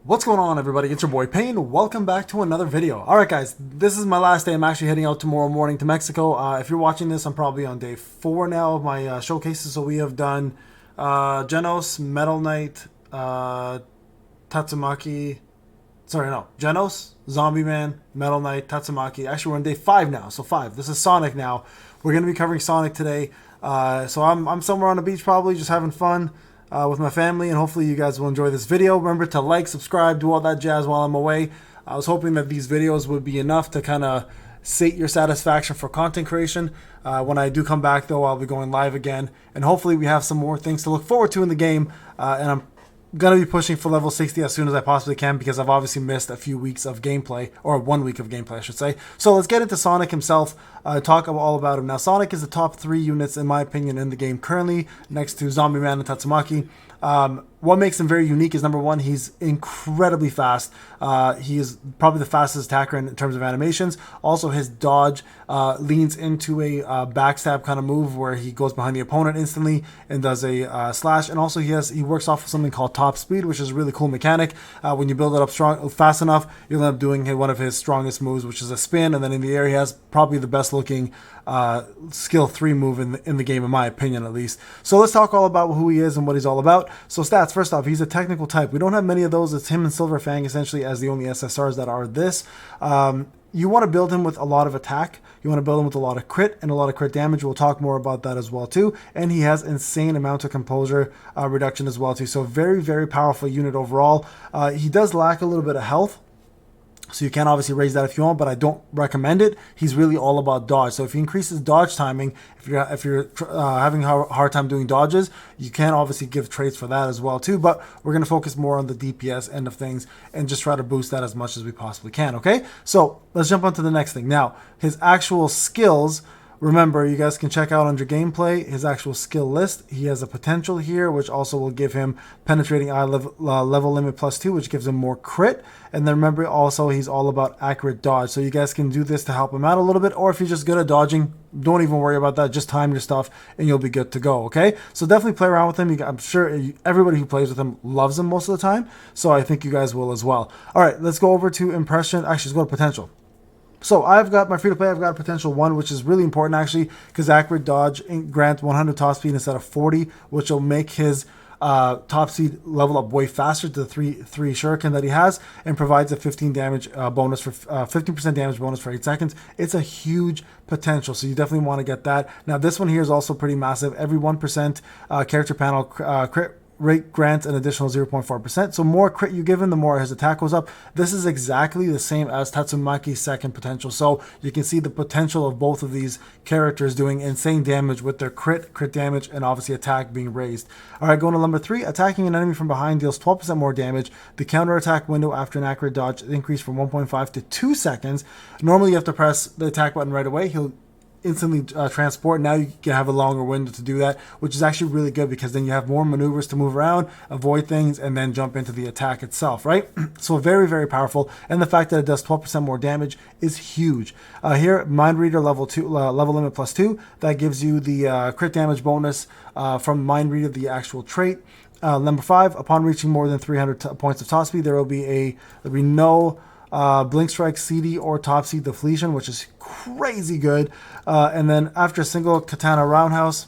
What's going on, everybody? It's your boy Payne. Welcome back to another video. Alright guys, this is my last day. I'm actually heading out tomorrow morning to Mexico. If you're watching this, I'm probably on day 4 now of my showcases. So we have done Genos, Metal Knight, Tatsumaki. Sorry, no. Genos, Zombie Man, Metal Knight, Tatsumaki. Actually, we're on day 5 now. So 5. This is Sonic now. We're going to be covering Sonic today. So I'm somewhere on the beach probably just having fun. With my family, and hopefully you guys will enjoy this video. Remember to like, subscribe, do all that jazz while I'm away. I was hoping that these videos would be enough to kind of sate your satisfaction for content creation. When I do come back though, I'll be going live again, and hopefully we have some more things to look forward to in the game, and I'm gonna be pushing for level 60 as soon as I possibly can, because I've obviously missed a few weeks of gameplay, or 1 week of gameplay I should say. So let's get into Sonic himself, talk all about him. Now Sonic is the top 3 units in my opinion in the game currently, next to Zombie Man and Tatsumaki. What makes him very unique is, number one, he's incredibly fast. He is probably the fastest attacker in terms of animations. Also, his dodge leans into a backstab kind of move where he goes behind the opponent instantly and does a slash. And also, he works off of something called top speed, which is a really cool mechanic. When you build it up fast enough, you'll end up doing one of his strongest moves, which is a spin. And then in the air, he has probably the best looking skill 3 move in the game, in my opinion at least. So let's talk all about who he is and what he's all about. So stats, first off, he's a technical type. We don't have many of those. It's him and Silver Fang essentially as the only SSRs that are this. You want to build him with a lot of attack. You want to build him with a lot of crit and a lot of crit damage. We'll talk more about that as well too. And he has insane amount of composure reduction as well too. So very, very powerful unit overall. He does lack a little bit of health, so you can obviously raise that if you want, but I don't recommend it. He's really all about dodge. So if he increases dodge timing, if you're having a hard time doing dodges, you can obviously give traits for that as well too. But we're going to focus more on the DPS end of things and just try to boost that as much as we possibly can. Okay, so let's jump on to the next thing. Now, his actual skills. Remember, you guys can check out under gameplay his actual skill list. He has a potential here, which also will give him penetrating eye level limit +2, which gives him more crit. And then remember, also he's all about accurate dodge. So you guys can do this to help him out a little bit, or if you're just good at dodging, don't even worry about that. Just time your stuff, and you'll be good to go. Okay, so definitely play around with him. I'm sure everybody who plays with him loves him most of the time. So I think you guys will as well. All right, let's go over to impression. Actually, let's go to potential. So I've got my free-to-play, I've got a potential 1, which is really important actually, because accurate dodge grants 100 top speed instead of 40, which will make his top speed level up way faster to the three shuriken that he has, and provides a 15% damage bonus for 8 seconds. It's a huge potential, so you definitely want to get that. Now this one here is also pretty massive. Every 1% character panel crit rate grants an additional 0.4%. So more crit you give him, the more his attack goes up. This is exactly the same as Tatsumaki's second potential. So you can see the potential of both of these characters doing insane damage with their crit damage, and obviously attack being raised. All right, going to number 3, attacking an enemy from behind deals 12% more damage. The counter attack window after an accurate dodge increased from 1.5 to 2 seconds. Normally you have to press the attack button right away. He'll instantly transport. Now you can have a longer window to do that, which is actually really good, because then you have more maneuvers to move around, avoid things, and then jump into the attack itself, right? So very, very powerful. And the fact that it does 12% more damage is huge. Here, Mind Reader level limit +2. That gives you the crit damage bonus from Mind Reader, the actual trait. Number 5, upon reaching more than 300 points of top speed, there'll be no Blink Strike, CD, or Top Seed Defletion, which is crazy good. And then after a single Katana Roundhouse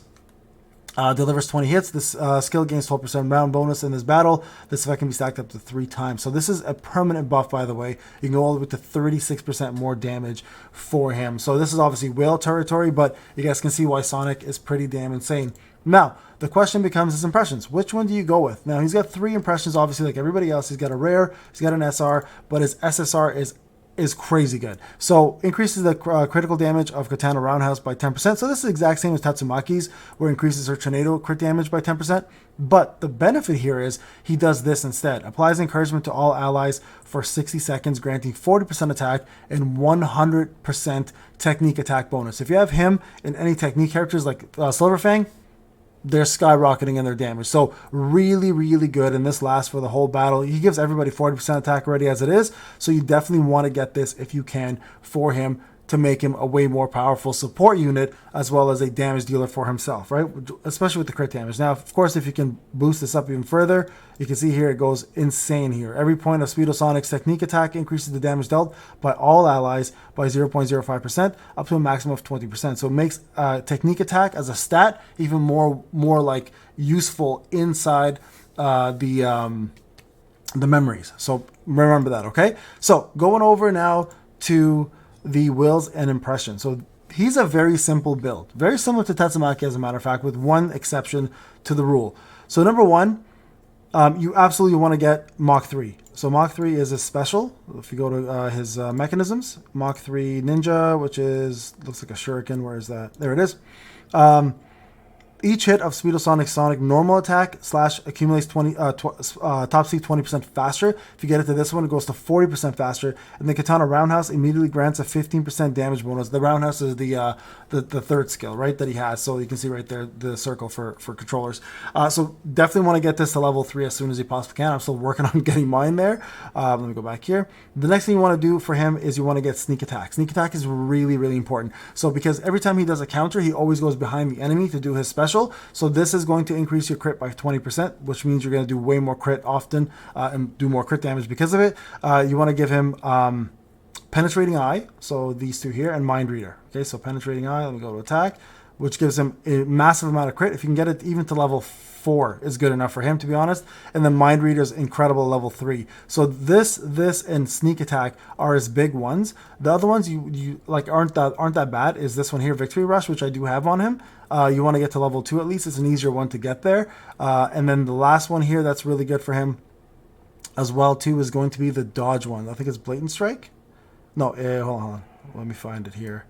delivers 20 hits, this skill gains 12% round bonus in this battle. This effect can be stacked up to 3 times. So this is a permanent buff, by the way. You can go all the way to 36% more damage for him. So this is obviously whale territory, but you guys can see why Sonic is pretty damn insane. Now, the question becomes his impressions. Which one do you go with? Now, he's got 3 impressions, obviously, like everybody else. He's got a rare, he's got an SR, but his SSR is crazy good. So, increases the critical damage of Katana Roundhouse by 10%. So, this is the exact same as Tatsumaki's, where it increases her Tornado crit damage by 10%. But the benefit here is he does this instead. Applies encouragement to all allies for 60 seconds, granting 40% attack and 100% technique attack bonus. If you have him in any technique characters like Silver Fang, they're skyrocketing in their damage. So really, really good. And this lasts for the whole battle. He gives everybody 40% attack already as it is. So you definitely want to get this if you can for him. to make him a way more powerful support unit as well as a damage dealer for himself, right? Especially with the crit damage. Now, of course, if you can boost this up even further, you can see here it goes insane here. Every point of Speedosonic's technique attack increases the damage dealt by all allies by 0.05% up to a maximum of 20%. So it makes technique attack as a stat even more like useful inside the memories. So remember that, okay? So going over now to the wills and impression. So he's a very simple build, very similar to Tatsumaki as a matter of fact, with one exception to the rule. So number one, you absolutely want to get Mach 3. So Mach 3 is a special. If you go to his mechanisms, Mach 3 Ninja, which is, looks like a shuriken. Where is that? There it is. Each hit of Speedosonic Sonic normal attack / accumulates top speed 20% faster. If you get it to this one, it goes to 40% faster. And the Katana Roundhouse immediately grants a 15% damage bonus. The Roundhouse is the third skill, right, that he has. So you can see right there the circle for controllers. So definitely want to get this to level 3 as soon as you possibly can. I'm still working on getting mine there. Let me go back here. The next thing you want to do for him is you want to get Sneak Attack. Sneak Attack is really, really important. So because every time he does a counter, he always goes behind the enemy to do his special. So this is going to increase your crit by 20%, which means you're going to do way more crit often and do more crit damage because of it. You want to give him Penetrating Eye, so these two here, and Mind Reader. Okay, so Penetrating Eye, let me go to attack, which gives him a massive amount of crit. If you can get it even to level 4 is good enough for him, to be honest. And then Mind Reader is incredible level 3. So this and Sneak Attack are his big ones. The other ones you like aren't that bad. Is this one here, Victory Rush, which I do have on him. You want to get to level 2 at least. It's an easier one to get there. And then the last one here that's really good for him as well too is going to be the dodge one. I think it's Blatant Strike. No, hold on. Let me find it here.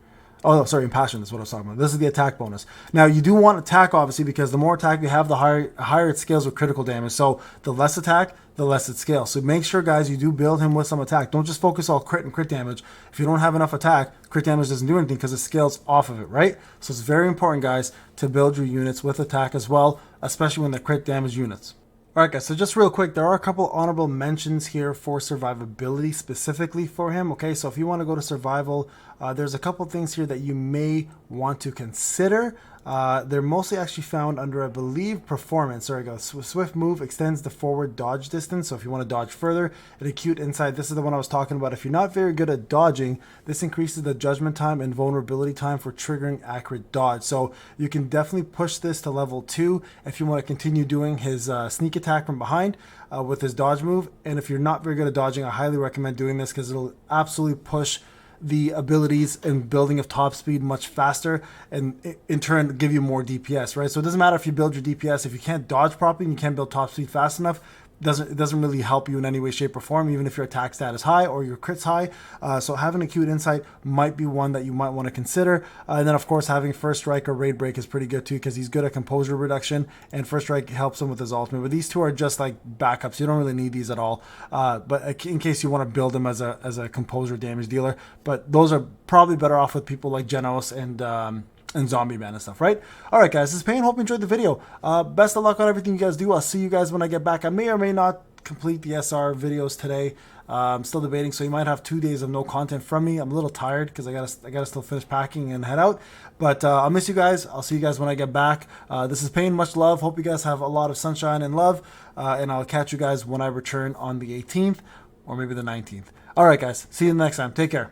Oh, no, sorry, Impassioned is what I was talking about. This is the attack bonus. Now, you do want attack, obviously, because the more attack you have, the higher it scales with critical damage. So the less attack, the less it scales. So make sure, guys, you do build him with some attack. Don't just focus all crit and crit damage. If you don't have enough attack, crit damage doesn't do anything because it scales off of it, right? So it's very important, guys, to build your units with attack as well, especially when they're crit damage units. Alright guys, so just real quick, there are a couple honorable mentions here for survivability specifically for him. Okay, so if you want to go to survival, there's a couple things here that you may want to consider. They're mostly actually found under, I believe, performance. There we go. Swift move extends the forward dodge distance. So if you want to dodge further, an acute insight. This is the one I was talking about. If you're not very good at dodging, this increases the judgment time and vulnerability time for triggering accurate dodge. So you can definitely push this to level 2 if you want to continue doing his sneak attack from behind with his dodge move. And if you're not very good at dodging, I highly recommend doing this because it'll absolutely push the abilities and building of top speed much faster and in turn give you more DPS, right? So it doesn't matter if you build your DPS, if you can't dodge properly and you can't build top speed fast enough, it doesn't really help you in any way, shape, or form, even if your attack stat is high or your crit's high. So having acute insight might be one that you might want to consider. And then, of course, having first strike or raid break is pretty good too because he's good at composure reduction, and first strike helps him with his ultimate. But these two are just like backups. You don't really need these at all. But in case you want to build him as a composure damage dealer, but those are probably better off with people like Genos and Zombie Man and stuff, right? All right, guys, this is Payne. Hope you enjoyed the video. Best of luck on everything you guys do. I'll see you guys when I get back. I may or may not complete the SR videos today. I'm still debating, so you might have 2 days of no content from me. I'm a little tired because I gotta still finish packing and head out. But I'll miss you guys. I'll see you guys when I get back. This is Payne. Much love. Hope you guys have a lot of sunshine and love. And I'll catch you guys when I return on the 18th or maybe the 19th. All right, guys. See you next time. Take care.